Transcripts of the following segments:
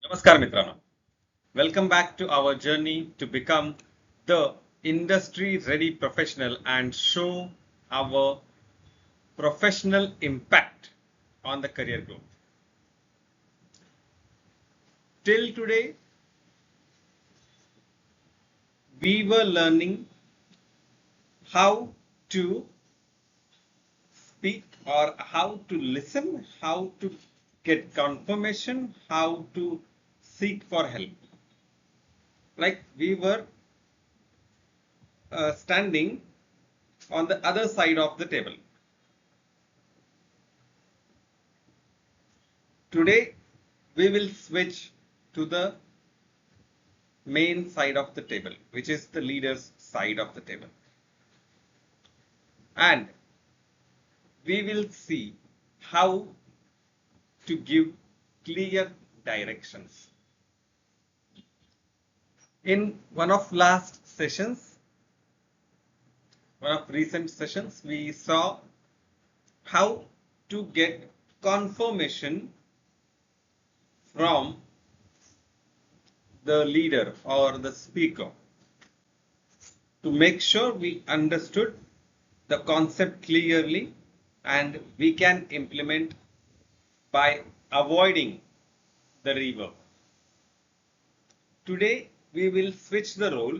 Namaskar Mitrano. Welcome back to our journey to become the industry ready professional and show our professional impact on the career growth. Till today, we were learning how to speak or how to listen, how to get confirmation, how to seek for help. Like we were standing on the other side of the table. Today, we will switch to the main side of the table, which is the leader's side of the table. And we will see how to give clear directions. In one of recent sessions, we saw how to get confirmation from the leader or the speaker to make sure we understood the concept clearly and we can implement by avoiding the reverb. Today we will switch the role.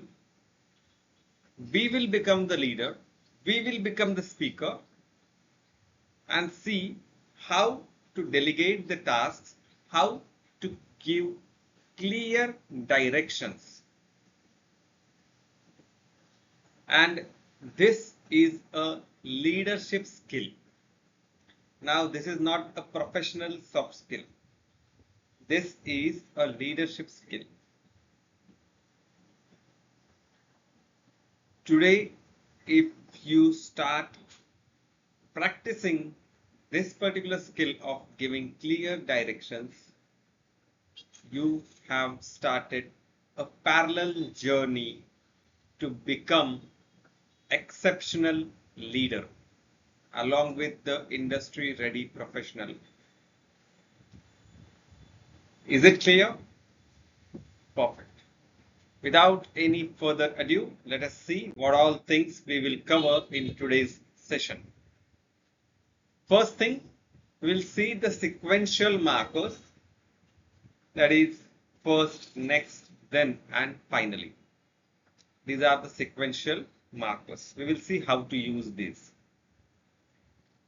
We will become the leader. We will become the speaker and see how to delegate the tasks, how to give clear directions. And this is a leadership skill. Now, this is not a professional soft skill. This is a leadership skill. Today, if you start practicing this particular skill of giving clear directions, you have started a parallel journey to become exceptional leader along with the industry ready professional. Is it clear? Perfect. Without any further ado, let us see what all things we will cover in today's session. First thing, we will see the sequential markers, that is first, next, then and finally. These are the sequential markers. We will see how to use these.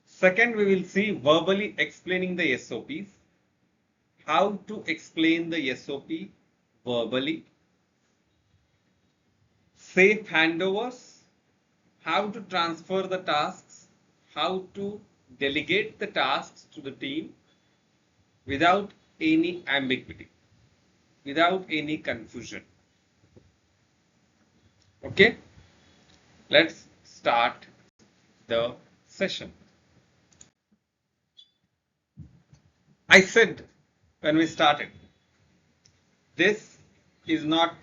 Second, we will see verbally explaining the SOPs, how to explain the SOP verbally, safe handovers, how to transfer the tasks, how to delegate the tasks to the team without any ambiguity, without any confusion. Okay, let's start the session. I said when we started, this is not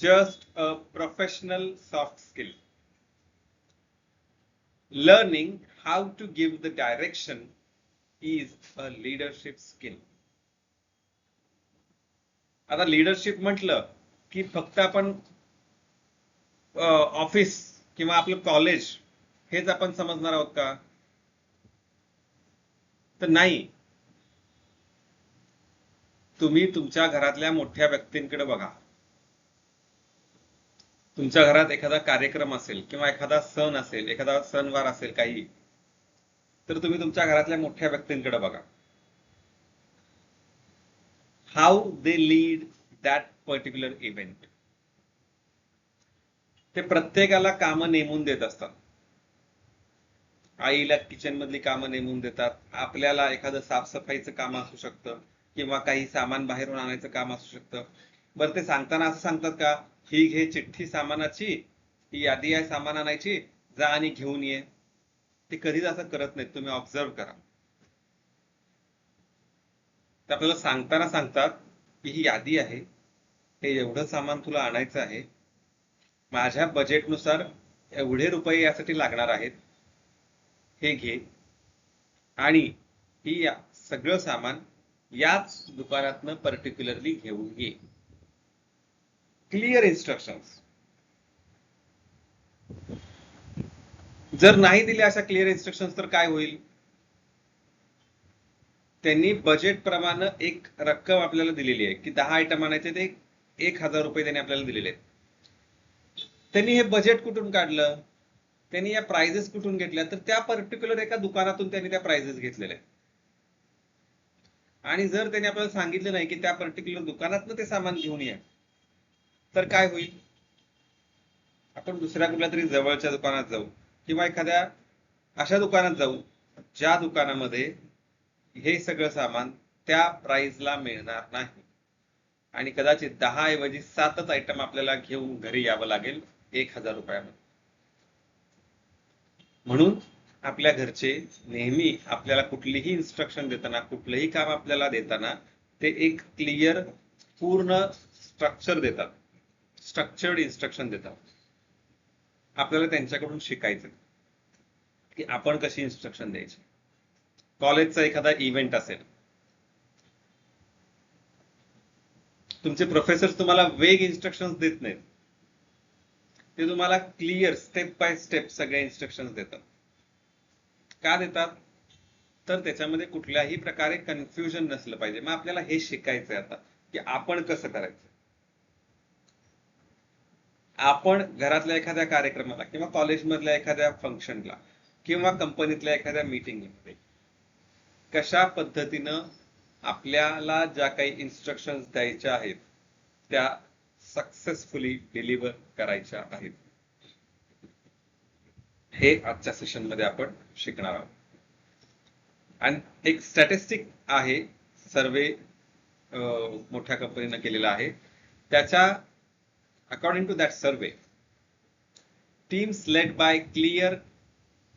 just a professional soft skill. Learning how to give the direction is a leadership skill. आता leadership म्हटलं की फक्त आपण office किंवा आपलं college हेच आपण समजणार आहोत का? तर नाही. तुम्ही तुमच्या घरातल्या मोठ्या व्यक्तींकडे बघा. तुमच्या घरात एखादा कार्यक्रम असेल किंवा एखादा सण असेल, एखादा सणवार असेल काही, तर तुम्ही तुमच्या घरातल्या मोठ्या व्यक्तींकडे बघा. How they lead that particular event. ते प्रत्येकाला कामं नेमून देत असतात. आईला किचन मधली कामं नेमून देतात. आपल्याला एखादं साफसफाईचं काम असू शकतं किंवा काही सामान बाहेरून आणायचं काम असू शकतं. बरं, ते सांगताना असं सांगतात का, ही घे चिठ्ठी सामानाची, ही यादी आहे सामान आणायची, जा आणि घेऊन ये. ते कधीच असं करत नाहीत. तुम्ही ऑब्झर्व करा. ते आपल्याला सांगताना सांगतात की ही यादी आहे, हे एवढं सामान तुला आणायचं आहे, माझ्या बजेटनुसार एवढे रुपये यासाठी लागणार आहेत, हे घे आणि ही सगळं सामान याच दुकानातनं पर्टिक्युलरली घेऊन ये. Clear instructions. जर नाही दिले अशा क्लिअर इन्स्ट्रक्शन्स तर काय होईल? त्यांनी बजेट प्रमाणे एक रक्कम आपल्याला दिलेली आहे की 10 आयटम आणायचे, ते 1000 रुपये त्यांनी आपल्याला दिलेले आहेत. त्यांनी हे बजेट कुठून काढलं? त्यांनी या प्राइजेस कुठून घेतल्या? तर त्या पर्टिक्युलर एका दुकानातून त्यांनी त्या प्राइजेस घेतलेल्या आहेत. आणि जर त्यांनी आपल्याला सांगितलं नाही की त्या पर्टिक्युलर दुकानातनं ते सामान घेऊन या, तर काय होईल? आपण दुसऱ्या कुठल्या तरी जवळच्या दुकानात जाऊ किंवा एखाद्या अशा दुकानात जाऊ ज्या दुकानामध्ये हे सगळं सामान त्या प्राइसला मिळणार नाही आणि कदाचित 10 ऐवजी 7च आयटम आपल्याला घेऊन घरी यावं लागेल 1000 रुपयामध्ये. म्हणून आपल्या घरचे नेहमी आपल्याला कुठलीही इन्स्ट्रक्शन देताना, कुठलंही काम आपल्याला देताना ते एक क्लिअर पूर्ण स्ट्रक्चर देतात, स्ट्रक्चर्ड इन्स्ट्रक्शन देतात. आपल्याला त्यांच्याकडून शिकायचं की आपण कशी इन्स्ट्रक्शन द्यायची. कॉलेजचा एखादा इव्हेंट असेल, तुमचे प्रोफेसर तुम्हाला वेग इन्स्ट्रक्शन्स देत नाहीत, ते तुम्हाला क्लिअर स्टेप बाय स्टेप सगळे इन्स्ट्रक्शन्स देतात. का देतात? तर त्याच्यामध्ये कुठल्याही प्रकारे कन्फ्युजन नसलं पाहिजे. मग आपल्याला हे शिकायचंय आता की आपण कसं करायचं. आपण घरातल्या एखाद्या कार्यक्रमाला किंवा कॉलेजमधल्या एखाद्या फंक्शनला किंवा कंपनीतल्या एखाद्या मीटिंगमध्ये कशा पद्धतीनं आपल्याला ज्या काही इन्स्ट्रक्शन्स द्यायच्या आहेत त्या सक्सेसफुली डिलिव्हर करायच्या आहेत, हे आजच्या सेशन मध्ये आपण शिकणार आहोत. आणि एक स्टॅटिस्टिक आहे, सर्वे मोठ्या कंपनीनं केलेला आहे. त्याच्या according to that survey, teams led by clear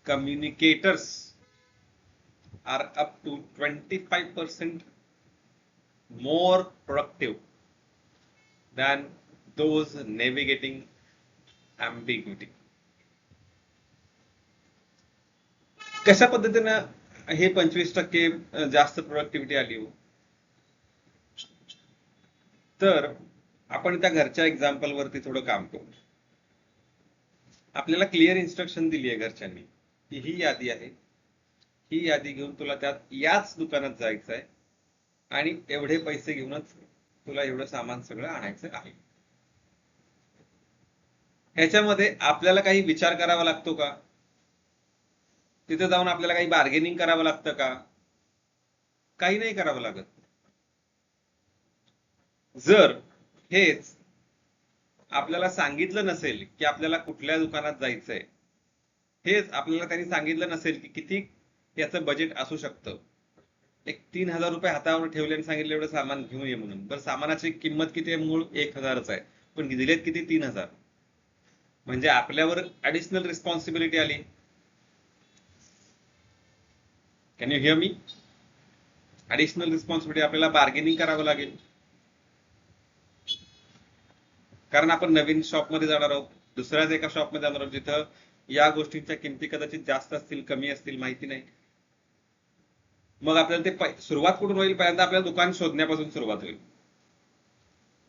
communicators are up to 25% more productive than those navigating ambiguity. कशा पद्धतीनं हे 25% जास्त प्रोडक्टिव्हिटी आली हो? तर आपण त्या घरच्या एक्झाम्पल वरती थोडं काम करू. आपल्याला क्लिअर इन्स्ट्रक्शन दिली आहे घरच्यांनी की ही यादी आहे, ही यादी घेऊन तुला याच दुकानात जायचं आहे आणि एवढे पैसे घेऊनच तुला एवढं सामान सगळं आणायचं आहे. ह्याच्यामध्ये आपल्याला काही विचार करावा लागतो का? तिथे जाऊन आपल्याला काही बार्गेनिंग करावं लागतं का? काही नाही करावं लागत. जर हेच आपल्याला सांगितलं नसेल की आपल्याला कुठल्या दुकानात जायचंय, हेच आपल्याला त्यांनी सांगितलं नसेल की किती याचं बजेट असू शकतं, एक 3000 रुपये हातावर ठेवले आणि सांगितलं एवढं सामान घेऊन ये म्हणून, बरं सामानाची किंमत किती आहे? मूळ 1000च आहे, पण दिलेत किती? 3000. म्हणजे आपल्यावर ऍडिशनल रिस्पॉन्सिबिलिटी आली. Can you here me? Additional responsibility, आपल्याला बार्गेनिंग करावं लागेल. कारण आपण नवीन शॉपमध्ये जाणार आहोत, दुसऱ्याच एका शॉपमध्ये जाणार आहोत जिथं या गोष्टींच्या किमती कदाचित जास्त असतील, कमी असतील, माहिती नाही. मग आपल्याला ते सुरुवात कुठून होईल? पहिल्यांदा आपल्याला दुकान शोधण्यापासून सुरुवात होईल.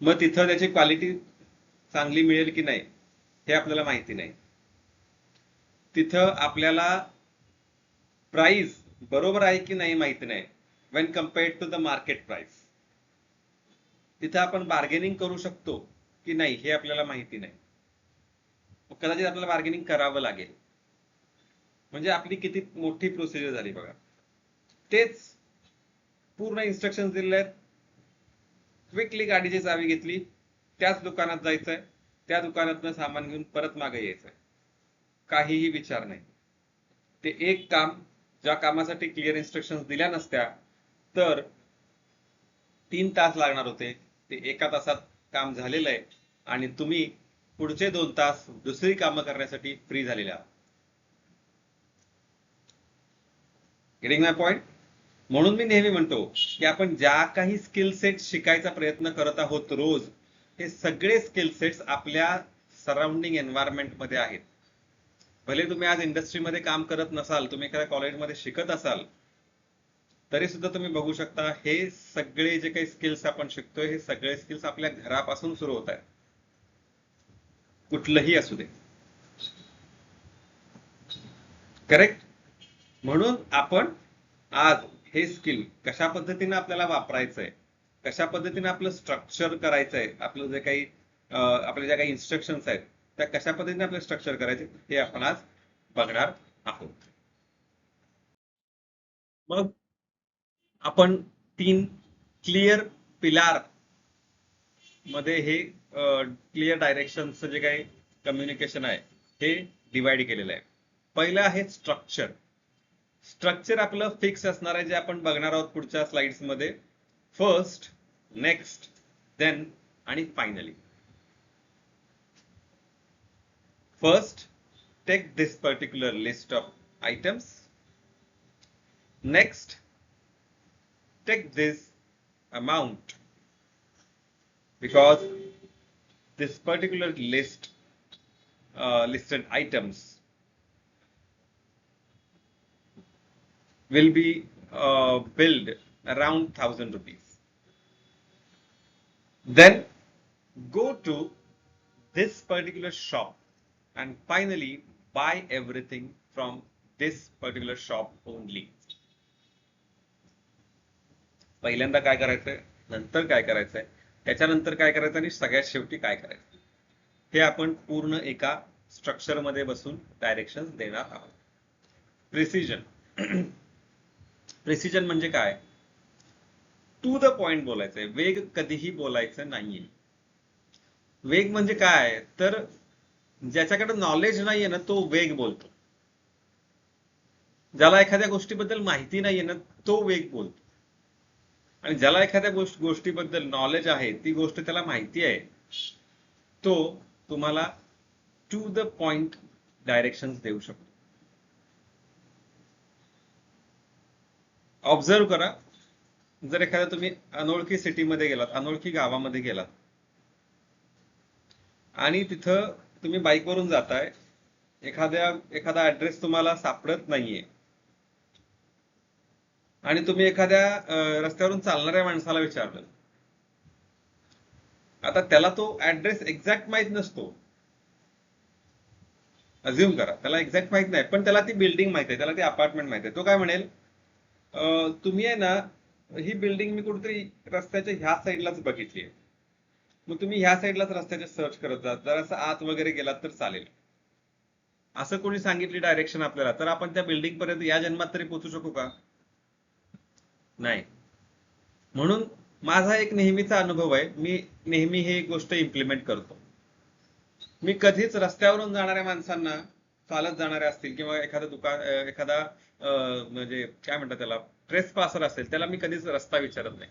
मग तिथं त्याची क्वालिटी चांगली मिळेल की नाही हे आपल्याला माहिती नाही. तिथं आपल्याला प्राइस बरोबर आहे की नाही माहिती नाही, when compared to the market price. तिथं आपण बार्गेनिंग करू शकतो की नाही हे आपल्याला माहिती नाही. कदाचित आपल्याला बार्गेनिंग करावं लागेल. म्हणजे आपली किती मोठी प्रोसिजर झाली बघा. तेच पूर्ण इन्स्ट्रक्शन दिलेले आहेत. क्विकली गाडीची चावी घेतली, त्याच दुकानात जायचंय, त्या दुकानातनं सामान घेऊन परत मागे यायचंय, काहीही विचार नाही. ते एक काम, ज्या कामासाठी क्लिअर इन्स्ट्रक्शन्स दिल्या नसत्या तर 3 तास लागणार होते, ते 1 तासात काम झालेलं आहे आणि तुम्ही पुढचे 2 तास दुसरी कामं करण्यासाठी फ्री झालेले आहात. गेटिंग माय पॉइंट? म्हणून मी नेहमी म्हणतो की आपण ज्या काही स्किल सेट शिकायचा प्रयत्न करत आहोत रोज, हे सगळे स्किल सेट्स आपल्या सराउंडिंग एन्व्हायरमेंट मध्ये आहेत. भले तुम्ही आज इंडस्ट्रीमध्ये काम करत नसाल, तुम्ही एखाद्या कॉलेजमध्ये शिकत असाल, तरी सुद्धा तुम्ही बघू शकता हे सगळे जे काही स्किल्स आपण शिकतोय हे सगळे स्किल्स आपल्या घरापासून सुरू होत आहेत, कुठलंही असू दे. करेक्ट. म्हणून आपण आज हे स्किल कशा पद्धतीने आपल्याला वापरायचंय, कशा पद्धतीने आपलं स्ट्रक्चर करायचंय, आपलं जे काही आपल्या ज्या काही इन्स्ट्रक्शन्स आहेत त्या कशा पद्धतीने आपलं स्ट्रक्चर करायचे हे आपण आज बघणार आहोत. मग आपण 3 क्लिअर पिलार मध्ये हे क्लिअर डायरेक्शनचं जे काही कम्युनिकेशन आहे हे डिवाइड केलेलं आहे. पहिलं आहे स्ट्रक्चर. स्ट्रक्चर आपलं फिक्स असणार आहे जे आपण बघणार आहोत पुढच्या स्लाइड्स मध्ये. फर्स्ट, नेक्स्ट, देन आणि finally. First, take this particular list of items. Next, take this amount, because this particular listed items will be billed around 1,000 rupees. Then go to this particular shop and finally buy everything from this particular shop only. पहिल्यांदा काय करायचंय, नंतर काय करायचंय, त्याच्यानंतर काय करायचं आणि सगळ्यात शेवटी काय करायचं हे आपण पूर्ण एका स्ट्रक्चर मध्ये बसून डायरेक्शन देणार आहोत. प्रिसिजन. प्रिसिजन म्हणजे काय? टू द पॉइंट बोलायचंय, वेग कधीही बोलायचं नाहीये. वेग म्हणजे काय तर ज्याच्याकडे नॉलेज नाहीये ना तो वेग बोलतो, ज्याला एखाद्या गोष्टीबद्दल माहिती नाहीये ना तो वेग बोलतो, आणि ज्याला एखाद्या गोष्टीबद्दल नॉलेज आहे, ती गोष्ट त्याला माहिती आहे, तो तुम्हाला टू द पॉइंट डायरेक्शन्स देऊ शकतो. ऑब्झर्व करा, जर एखाद्या तुम्ही अनोळखी सिटीमध्ये गेलात, अनोळखी गावामध्ये गेलात आणि तिथं तुम्ही बाईकवरून जाताय, एखादा ऍड्रेस तुम्हाला सापडत नाहीये आणि तुम्ही एखाद्या रस्त्यावरून चालणाऱ्या माणसाला विचारलं, आता त्याला तो ऍड्रेस एक्झॅक्ट माहित नसतो, अज्युम करा त्याला एक्झॅक्ट माहित नाही, पण त्याला ती बिल्डिंग माहित आहे, त्याला ती अपार्टमेंट माहित आहे. तो काय म्हणेल, तुम्ही आहे ना ही बिल्डिंग मी कुठेतरी रस्त्याच्या ह्या साईडलाच बघितली आहे, मग तुम्ही ह्या साईडलाच रस्त्याचे सर्च करत जा, जरासं आत वगैरे गेलात तर चालेल. असं कोणी सांगितली डायरेक्शन आपल्याला तर आपण त्या बिल्डिंग पर्यंत या जन्मात तरी पोहोचू शकू का? नाही. म्हणून माझा एक नेहमीचा अनुभव आहे, मी नेहमी ही गोष्ट इम्प्लिमेंट करतो. मी कधीच रस्त्यावरून जाणाऱ्या माणसांना, चालत जाणारे असतील किंवा एखादा म्हणजे काय म्हणतात त्याला, ट्रेसपासर असेल, त्याला मी कधीच रस्ता विचारत नाही.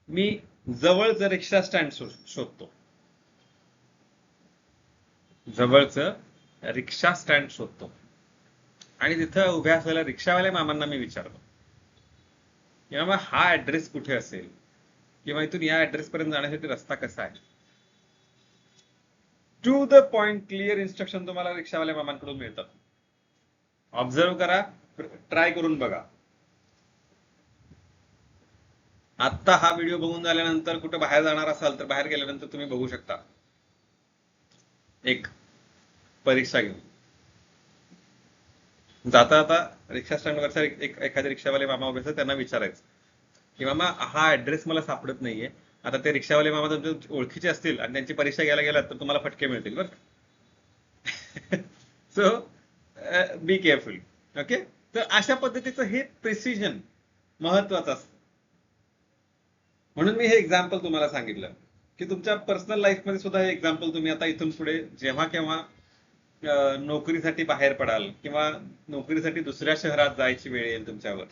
मी जवळचं रिक्षा स्टँड शोधतो, जवळचं रिक्षा स्टँड शोधतो आणि तिथं उभ्या असलेल्या रिक्षावाल्या मामांना मी विचारतो किंवा हा ऍड्रेस कुठे असेल किंवा इथून या ऍड्रेस पर्यंत जाण्यासाठी रस्ता कसा आहे. To the point clear instruction तुम्हाला रिक्षावाल्या मामांकडून मिळतात. ऑब्झर्व करा, ट्राय करून बघा. आत्ता हा व्हिडिओ बघून झाल्यानंतर कुठे बाहेर जाणार असाल तर बाहेर गेल्यानंतर तुम्ही बघू शकता, एक परीक्षा घेऊन जाता जाता रिक्षा स्टँडवरचा एखादे रिक्षावाले मामा उभे असतात, त्यांना विचारायचं की मामा हा ऍड्रेस मला सापडत नाहीये. आता ते रिक्षावाले मामा तुमच्या ओळखीचे असतील आणि त्यांची परीक्षा घ्यायला गेलात तर तुम्हाला फटके मिळतील बरं. So be careful. ओके, तर अशा पद्धतीचं हे प्रिसिजन महत्वाचं असतं. म्हणून मी हे एक्झाम्पल तुम्हाला सांगितलं की तुमच्या पर्सनल लाईफमध्ये सुद्धा हे एक्झाम्पल तुम्ही आता इथून पुढे जेव्हा केव्हा नोकरीसाठी बाहेर पडाल किंवा नोकरीसाठी दुसऱ्या शहरात जायची वेळ येईल तुमच्यावर,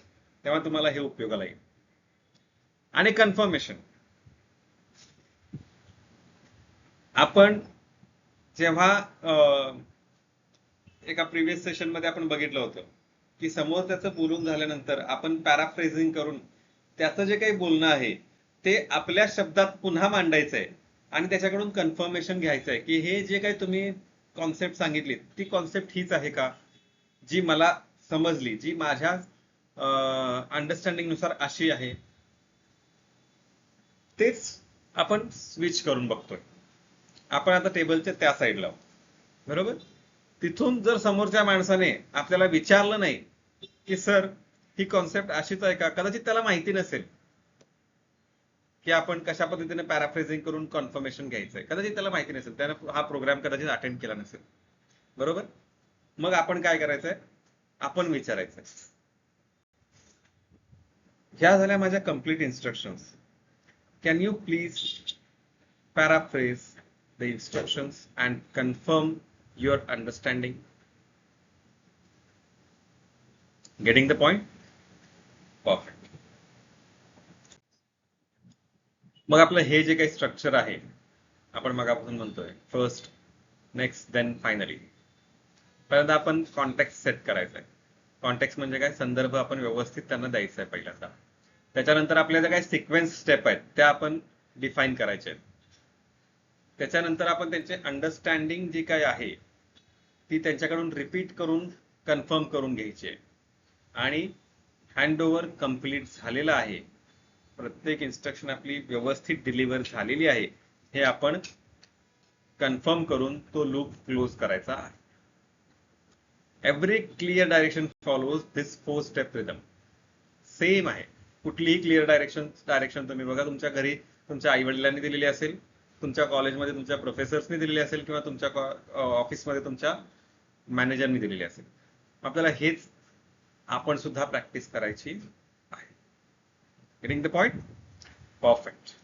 तेव्हा तुम्हाला हे उपयोगाला येईल. आणि कन्फर्मेशन, आपण जेव्हा एका प्रिव्हियस सेशन मध्ये आपण बघितलं होतं की समोर त्याचं बोलून झाल्यानंतर आपण पॅराफ्रेझिंग करून त्याचं जे काही बोलणं आहे ते आपल्या शब्दात पुन्हा मांडायचंय आणि त्याच्याकडून कन्फर्मेशन घ्यायचंय की हे जे काही तुम्ही कॉन्सेप्ट सांगितली ती कॉन्सेप्ट हीच आहे का, जी मला समजली, जी माझ्या अंडरस्टँडिंग नुसार अशी आहे, तेच आपण स्विच करून बघतोय. आपण आता टेबलच्या त्या साईडला आहोत, बरोबर. तिथून जर समोरच्या माणसाने आपल्याला विचारलं नाही की सर ही कॉन्सेप्ट अशीच आहे का, कदाचित त्याला माहिती नसेल की आपण कशा पद्धतीने पॅराफ्रेझिंग करून कन्फर्मेशन घ्यायचंय, कदाचित त्याला माहिती नसेल, त्यानं हा प्रोग्राम कदाचित अटेंड केला नसेल, बरोबर. मग आपण काय करायचंय, आपण विचारायचंय. ह्या झाल्या माझ्या complete instructions. Can you please paraphrase the instructions and confirm your understanding? Getting the point? Perfect. मग आपलं हे जे काही स्ट्रक्चर आहे, आपण मगापासून म्हणतोय फर्स्ट, नेक्स्ट, देन फायनली. पहिल्यांदा आपण कॉन्टेक्स्ट सेट करायचा आहे. कॉन्टेक्स्ट म्हणजे काय, संदर्भ आपण व्यवस्थित त्यांना द्यायचा आहे पहिल्यांदा. त्याच्यानंतर आपल्या ज्या काही सिक्वेन्स स्टेप आहेत त्या आपण डिफाईन करायचे आहेत. त्याच्यानंतर आपण त्यांचे अंडरस्टँडिंग जी काय आहे ती त्यांच्याकडून रिपीट करून कन्फर्म करून घ्यायची आहे. आणि हँडओव्हर कंप्लीट झालेला आहे, प्रत्येक इन्स्ट्रक्शन आपली व्यवस्थित डिलिव्हर झालेली आहे, हे आपण कन्फर्म करून तो लूप क्लोज करायचा आहे. एव्हरी क्लिअर डायरेक्शन फॉलोज दिस 4 स्टेप रिदम. सेम आहे. कुठलीही क्लिअर डायरेक्शन तुम्ही बघा, तुमच्या घरी तुमच्या आई वडिलांनी दिलेली असेल, तुमच्या कॉलेजमध्ये तुमच्या प्रोफेसर्सनी दिलेली असेल, किंवा तुमच्या ऑफिसमध्ये तुमच्या मॅनेजरनी दिलेली असेल. आपल्याला हेच आपण सुद्धा प्रॅक्टिस करायची आहे. Getting the point? Perfect.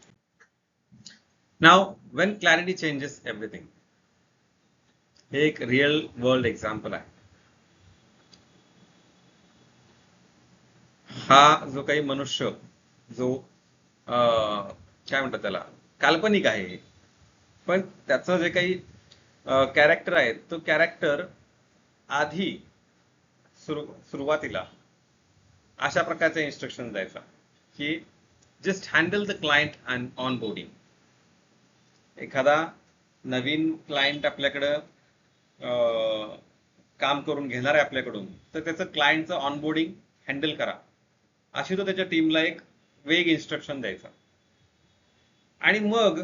Now when clarity changes everything. हे एक रिअल वर्ल्ड एक्झाम्पल आहे. हा जो काही मनुष्य जो काय म्हणतात त्याला, काल्पनिक आहे, पण त्याचं जे काही कॅरेक्टर आहे, तो कॅरेक्टर आधी सुरुवातीला अशा प्रकारचे इन्स्ट्रक्शन द्यायचा की just handle the client and on boarding. एखादा नवीन क्लायंट आपल्याकडं काम करून घेणार आहे आपल्याकडून, तर त्याचं क्लायंटचं ऑनबोर्डिंग हँडल करा, अशी तो त्याच्या टीमला एक वेग इन्स्ट्रक्शन द्यायचा. आणि मग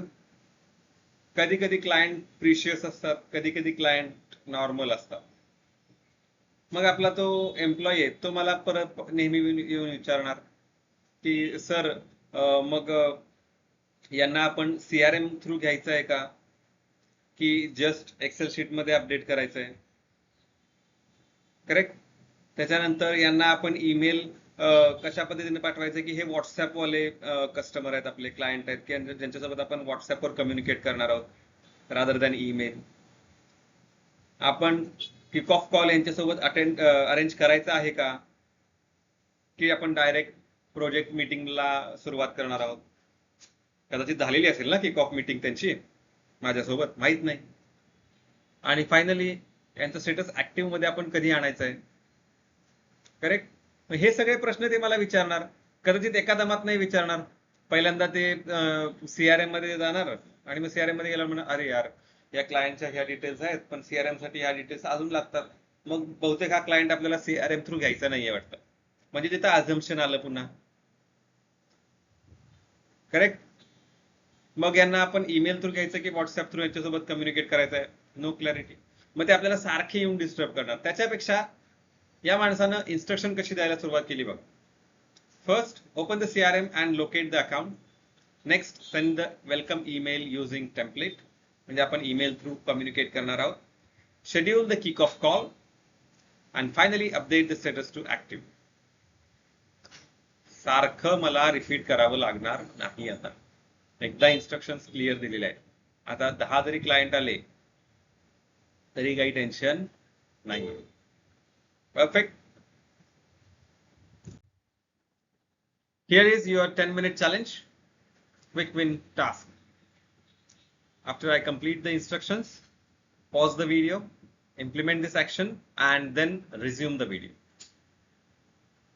कधी कधी क्लायंट प्रिशियस असतात, कधी कधी क्लायंट नॉर्मल असतात. मग आपला तो एम्प्लॉई आहे, तो मला परत नेहमी येऊन विचारणार की सर मग यांना आपण CRM थ्रू घ्यायचं आहे का, की जस्ट एक्सेल शीट मध्ये अपडेट करायचं आहे. करेक्ट. त्याच्यानंतर यांना आपण ईमेल कशा पद्धतीने पाठवायचं की हे व्हॉट्सअपवाले कस्टमर आहेत, आपले क्लायंट आहेत, की ज्यांच्यासोबत आपण व्हॉट्सअपवर कम्युनिकेट करणार आहोत रादर दॅन ईमेल. आपण किक ऑफ कॉल यांच्यासोबत अरेंज करायचा आहे का, की आपण डायरेक्ट प्रोजेक्ट मीटिंगला सुरुवात करणार आहोत. कदाचित झालेली असेल ना किक ऑफ मीटिंग त्यांची माझ्यासोबत, माहित नाही. आणि फायनली यांचं स्टेटस ऍक्टिव्ह मध्ये आपण कधी आणायचं आहे. करेक्ट. हे सगळे प्रश्न ते मला विचारणार, कदाचित एका दमात नाही विचारणार. पहिल्यांदा ते CRM मध्ये जाणार आणि मग CRM मध्ये गेल्यावर म्हणणार अरे यार या क्लायंटच्या ह्या डिटेल्स आहेत, पण CRM साठी ह्या डिटेल्स अजून लागतात. मग बहुतेक हा क्लायंट आपल्याला CRM थ्रू घ्यायचा नाहीये वाटतं. म्हणजे तिथं अझम्पशन आलं पुन्हा. करेक्ट. मग यांना आपण ईमेल थ्रू घ्यायचं की व्हॉट्सअप थ्रू यांच्यासोबत कम्युनिकेट करायचं आहे, नो क्लॅरिटी. मग ते आपल्याला सारखे येऊन डिस्टर्ब करणार. त्याच्यापेक्षा या माणसानं इन्स्ट्रक्शन कशी द्यायला सुरुवात केली बघ. First, open the CRM and locate the account. Next, send the welcome email using template, म्हणजे आपण ईमेल थ्रू कम्युनिकेट करणार आहोत. Schedule the kick off call and finally update the status to active. सारखं मला रिपीट करावं लागणार नाही. आता एकदा इन्स्ट्रक्शन्स क्लिअर दिलेले आहेत. आता 10 जरी क्लायंट आले तरी काही टेन्शन नाही. Perfect. Here is your 10-minute challenge, quick win task. After I complete the instructions, pause the video, implement this action, and then resume the video.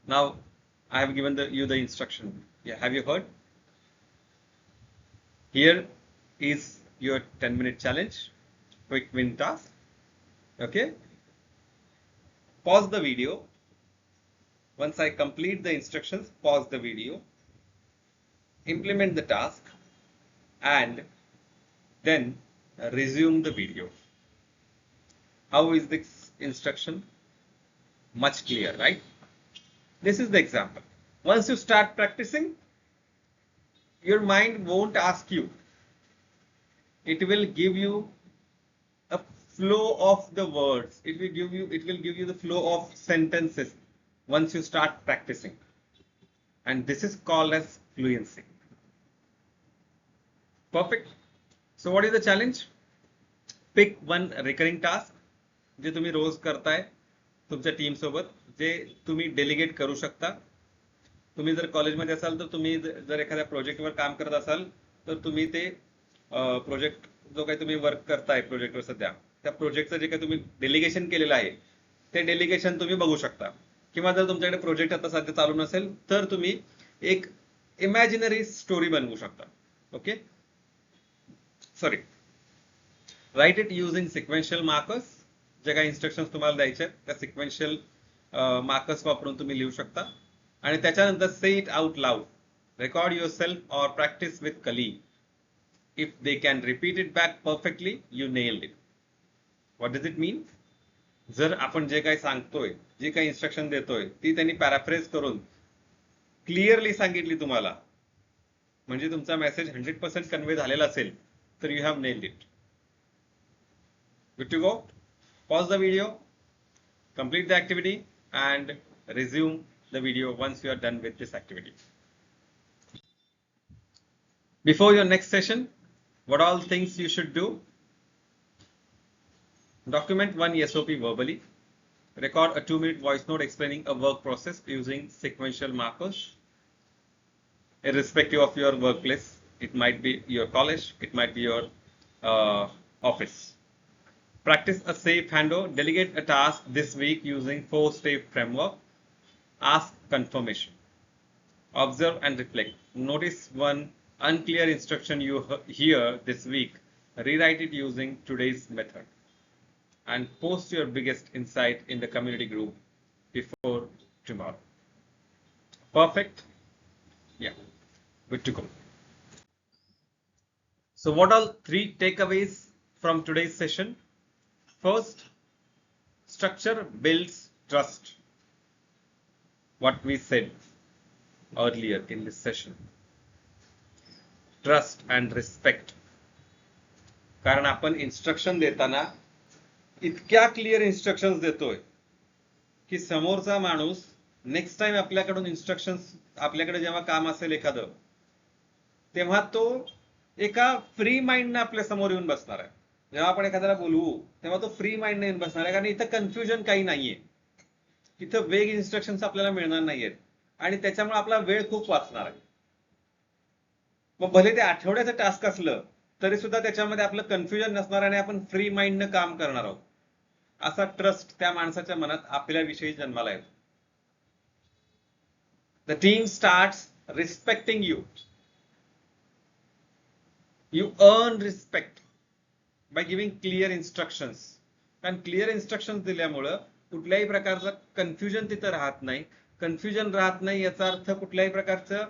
Now I have given you the instruction. Yeah, have you heard? Here is your 10-minute challenge, quick win task. Okay. Pause the video, Once I complete the instructions, pause the video, implement the task, and then resume the video. How is this instruction? Much clearer, right? This is the example. Once you start practicing, your mind won't ask you. It will give you a flow of the words. It will give you the flow of sentences once you start practicing. And this is called as fluency. Perfect. So what is the challenge? Pick one recurring task जे तुम्ही रोज करताय तुमच्या team सोबत, जे तुम्ही delegate करू शकता. तुम्ही जर कॉलेजमध्ये असाल तर तुम्ही जर एखाद्या प्रोजेक्टवर काम करत असाल तर तुम्ही ते प्रोजेक्ट जो काही तुम्ही वर्क करताय प्रोजेक्टवर सध्या, त्या प्रोजेक्टचं जे काही तुम्ही डेलिगेशन केलेलं आहे ते डेलिगेशन तुम्ही बघू शकता. किंवा जर तुमच्याकडे प्रोजेक्ट आता सध्या चालू नसेल तर तुम्ही एक इमॅजिनरी स्टोरी बनवू शकता. Okay, sorry, write it using sequential markers. जे काही इन्स्ट्रक्शन्स तुम्हाला द्यायचे आहेत त्या सिक्वेन्शियल मार्कर्स वापरून तुम्ही लिहू शकता. आणि त्याच्यानंतर say it out loud, record yourself और practice with colleague. If they can repeat it back perfectly, you nailed it. What does it mean? जर आपण जे काही सांगतोय, जे काही इन्स्ट्रक्शन देतोय ती त्यांनी पॅराफ्रेज करून क्लिअरली सांगितली तुम्हाला, म्हणजे तुमचा मेसेज 100% कन्वे झालेला असेल तर you have nailed it. Good to go. Pause the video, complete the activity, and resume the video once you are done with this activity. Before your next session, what all things you should do? Document one SOP verbally. Record a 2-minute voice note explaining a work process using sequential markers. Irrespective of your workplace, it might be your college, it might be your office. Practice a safe handover. Delegate a task this week using 4-step framework. Ask confirmation. Observe and reflect. Notice one unclear instruction you hear this week. Rewrite it using today's method. And post your biggest insight in the community group before tomorrow. Perfect? Yeah. Good to go. So what are 3 takeaways from today's session? First, structure builds trust. What we said earlier in this session. Trust and respect. कारण आपण instruction देताना इतक्या clear instructions देतोय की समोरचा माणूस next time आपल्याकडून instructions, आपल्याकडे जेव्हा काम असेल एखादं, तेव्हा तो एका फ्री माइंडने आपल्या समोर येऊन बसणार आहे. जेव्हा आपण एखाद्याला बोलवू तेव्हा तो फ्री माइंडने येऊन बसणार आहे, कारण इथं कन्फ्युजन काही नाहीये. इथं वेग इन्स्ट्रक्शन्स आपल्याला मिळणार नाहीयेत आणि त्याच्यामुळे आपला वेळ खूप वाचणार आहे. मग भले ते आठवड्याचं टास्क असलं तरी सुद्धा त्याच्यामध्ये आपलं कन्फ्युजन नसणार आणि आपण फ्री माइंडनं काम करणार आहोत. असा ट्रस्ट त्या माणसाच्या मनात आपल्याविषयी जन्माला येतो. The team starts respecting you. You earn respect by giving clear instructions. कारण क्लिअर इन्स्ट्रक्शन्स दिल्यामुळं कुठल्याही प्रकारचं कन्फ्युजन तिथं राहत नाही. कन्फ्युजन राहत नाही याचा अर्थ कुठल्याही प्रकारचं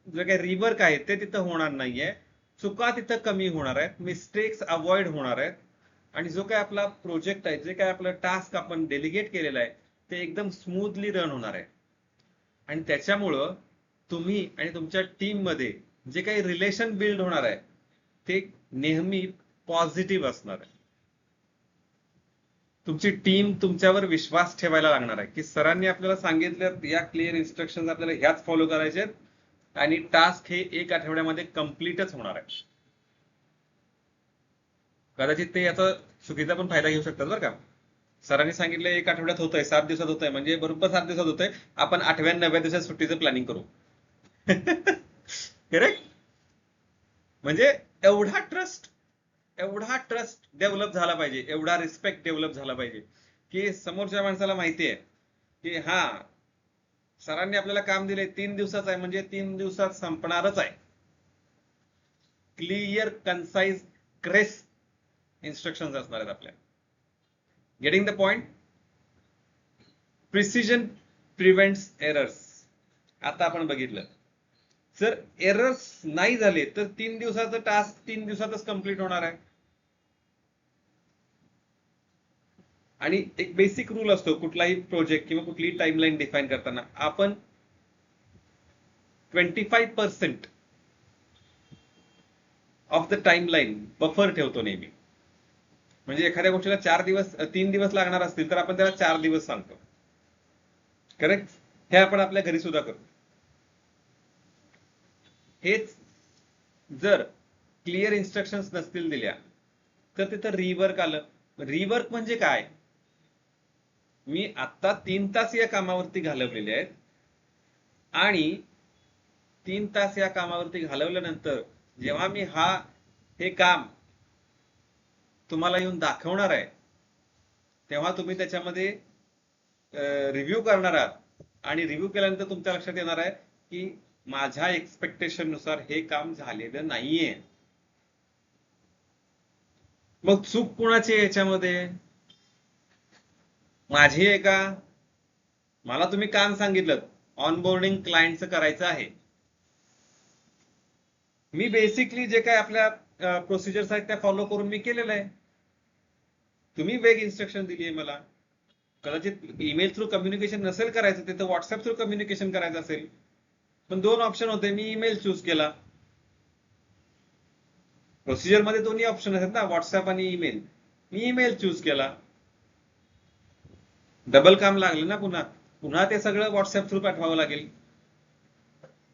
जे काही रिवर्क आहे ते तिथं होणार नाहीये. चुका तिथं कमी होणार आहेत, मिस्टेक्स अवॉइड होणार आहेत आणि जो काही आपला प्रोजेक्ट आहे, जे काही आपलं टास्क आपण डेलिगेट केलेलं आहे ते एकदम स्मूथली रन होणार आहे. आणि त्याच्यामुळं तुम्ही आणि तुमच्या टीम मध्ये जे काही रिलेशन बिल्ड होणार आहे ते नेहमी पॉझिटिव्ह असणार आहे. तुमची टीम तुमच्यावर विश्वास ठेवायला लागणार आहे की सरांनी आपल्याला सांगितलं या क्लिअर इन्स्ट्रक्शन आपल्याला ह्याच फॉलो करायचे आहेत आणि टास्क हे 1 आठवड्यामध्ये कम्प्लीटच होणार आहे. कदाचित ते याचा चुकीचा पण फायदा घेऊ शकतात बरं का. सरांनी सांगितलं 1 आठवड्यात होतंय, 7 दिवसात होतंय, म्हणजे बरोबर 7 दिवसात होतंय, आपण 8व्या 9व्या दिवसात सुट्टीचं प्लॅनिंग करू. करेक्ट? म्हणजे एवढा ट्रस्ट डेव्हलप झाला पाहिजे, एवढा रिस्पेक्ट डेव्हलप झाला पाहिजे की समोरच्या माणसाला माहिती आहे की हा सरांनी आपल्याला काम दिले 3 दिवसाचं आहे म्हणजे 3 दिवसात संपणारच आहे. क्लिअर, कन्साइज, क्रिस्प इन्स्ट्रक्शन्स असणार आहेत आपल्या. Getting the point? Precision prevents errors. आता आपण बघितलं, जर एरर्स नाही झाले तर 3 दिवसाचं टास्क 3 दिवसातच कंप्लीट होणार आहे. आणि एक बेसिक रूल असतो कुठलाही प्रोजेक्ट किंवा कुठलीही टाइमलाईन डिफाईन करताना, आपण 25% ऑफ द टाइमलाईन बफर ठेवतो नेहमी. म्हणजे एखाद्या गोष्टीला 3 दिवस लागणार असतील तर आपण त्याला 4 दिवस सांगतो. करेक्ट? हे आपण आपल्या घरी सुद्धा करतो. हेच जर क्लिअर इन्स्ट्रक्शन्स नसतील दिल्या तर तिथं रिवर्क आलं. रिवर्क म्हणजे काय? मी आता 3 तास या कामावरती घालवलेले आहेत आणि 3 तास या कामावरती घालवल्यानंतर जेव्हा मी हे काम तुम्हाला येऊन दाखवणार आहे तेव्हा तुम्ही त्याच्यामध्ये रिव्ह्यू करणार आहात आणि रिव्ह्यू केल्यानंतर तुमच्या लक्षात येणार आहे की माझ्या एक्सपेक्टेशन नुसार हे काम झालेलं नाहीये. मग चूक कोणाची आहे याच्यामध्ये? माझी आहे का? मला तुम्ही काम सांगितलं ऑनबोर्डिंग क्लायंटचं करायचं आहे. मी बेसिकली जे काय आपल्या प्रोसिजर्स आहेत त्या फॉलो करून मी केलेलं आहे. तुम्ही वेग इन्स्ट्रक्शन दिली आहे मला. कदाचित ईमेल थ्रू कम्युनिकेशन नसेल करायचं, ते तर व्हॉट्सअप थ्रू कम्युनिकेशन करायचं असेल. पण 2 ऑप्शन होते, मी ईमेल चूज केला. प्रोसिजर मध्ये दोन्ही ऑप्शन आहेत ना, व्हॉट्सअप आणि ईमेल. मी ईमेल चूज केला. डबल काम लागलं ना. पुन्हा ते सगळं व्हॉट्सअप थ्रू पाठवावं लागेल.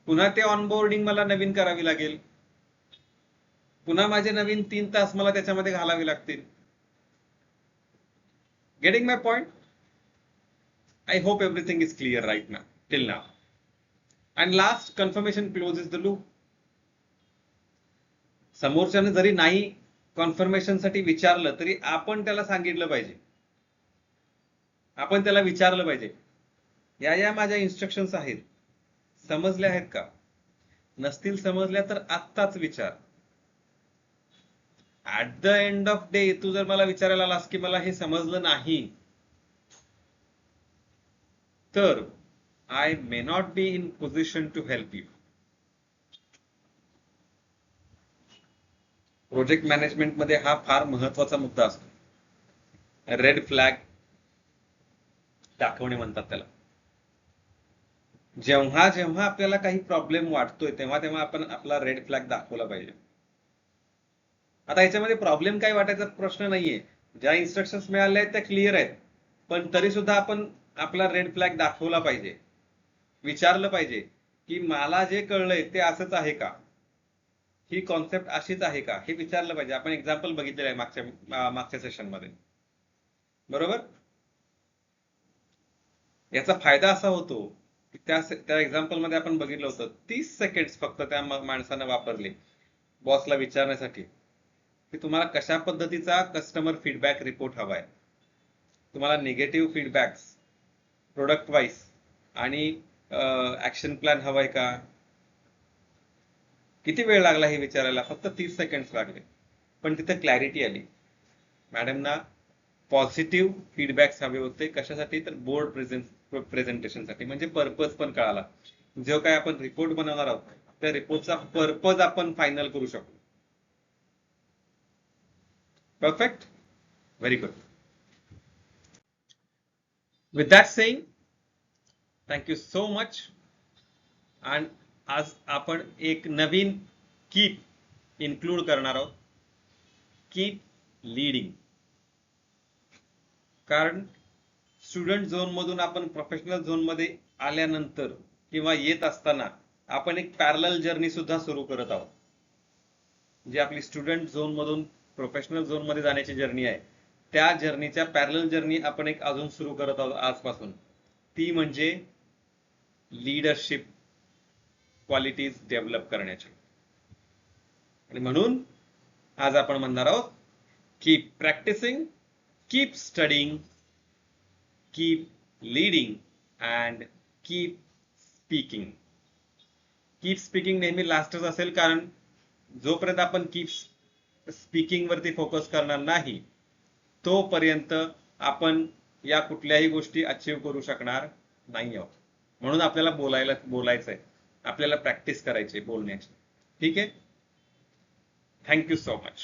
पुन्हा ते ऑनबोर्डिंग मला नवीन करावी लागेल. पुन्हा माझे नवीन 3 तास मला त्याच्यामध्ये घालावे लागतील. Getting my point? I hope everything is clear right now, till now. And last, confirmation closes the loop. समोरच्याने जरी नाही कन्फर्मेशन साठी विचारलं तरी आपण त्याला सांगितलं पाहिजे, आपण त्याला विचारलं पाहिजे, या माझ्या इन्स्ट्रक्शन्स आहेत, समजल्या आहेत का? नसतील समजल्या तर आत्ताच विचार. At the end of day तू जर मला विचारायला आलास की मला हे समजलं नाही तर I may not be in position to help you. Project management मध्ये हा फार महत्वाचा मुद्दा असतो. रेड फ्लॅग दाखवणे म्हणतात त्याला. जेव्हा जेव्हा आपल्याला काही प्रॉब्लेम वाटतोय तेव्हा तेव्हा आपण आपला रेड फ्लॅग दाखवला पाहिजे. आता याच्यामध्ये प्रॉब्लेम काय वाटायचा प्रश्न नाहीये. ज्या इन्स्ट्रक्शन्स मिळाल्या आहेत त्या क्लिअर आहेत, पण तरी सुद्धा आपण आपला रेड फ्लॅग दाखवला पाहिजे. विचारलं पाहिजे की मला जे कळलंय ते असंच आहे का, ही कॉन्सेप्ट अशीच आहे का, हे विचारलं पाहिजे. आपण एक्झाम्पल बघितलेलं आहे मागच्या सेशन मध्ये, बरोबर? याचा फायदा असा होतो की त्या एक्झाम्पल मध्ये आपण बघितलं होतं 30 सेकंड फक्त त्या माणसानं वापरले बॉसला विचारण्यासाठी की तुम्हाला कशा पद्धतीचा कस्टमर फीडबॅक रिपोर्ट हवाय, तुम्हाला निगेटिव्ह फीडबॅक्स प्रोडक्ट वाईज आणि ऍक्शन प्लॅन हवाय का. किती वेळ लागला हे विचारायला? फक्त 30 सेकंड लागले, पण तिथे क्लॅरिटी आली. मॅडमना पॉझिटिव्ह फीडबॅक्स हवे होते. कशासाठी? तर बोर्ड प्रेझेंटेशन साठी. म्हणजे पर्पज पण कळाला. जो काय आपण रिपोर्ट बनवणार आहोत त्या रिपोर्टचा पर्पज आपण फायनल करू शकतो. Perfect, very good. With that saying, thank you so much. आणि आज आपण एक नवीन कीप इन्क्लूड करणार आहोत, कीप लीडिंग. कारण स्टुडंट झोन मधून आपण प्रोफेशनल झोन मध्ये आल्यानंतर किंवा येत असताना आपण एक पॅरलल जर्नी सुद्धा सुरू करत आहोत. जी आपली स्टुडंट झोन मधून प्रोफेशनल झोन मध्ये जाण्याची जर्नी आहे, त्या जर्नीच्या पॅरलल जर्नी आपण एक अजून सुरू करत आहोत आजपासून. ती म्हणजे लीडरशिप क्वालिटीज डेव्हलप करण्याची. आणि म्हणून आज आपण म्हणणार आहोत keep practising, keep studying, keep leading and keep speaking. Keep speaking नेहमी लास्टच असेल, कारण जोपर्यंत आपण कीप स्पीकिंग वरती फोकस करणार नाही तोपर्यंत आपण या कुठल्याही गोष्टी अचीव्ह करू शकणार नाही आहोत. म्हणून आपल्याला बोलायचं आहे, आपल्याला प्रॅक्टिस करायची आहे बोलण्याची. ठीक आहे. Thank you so much.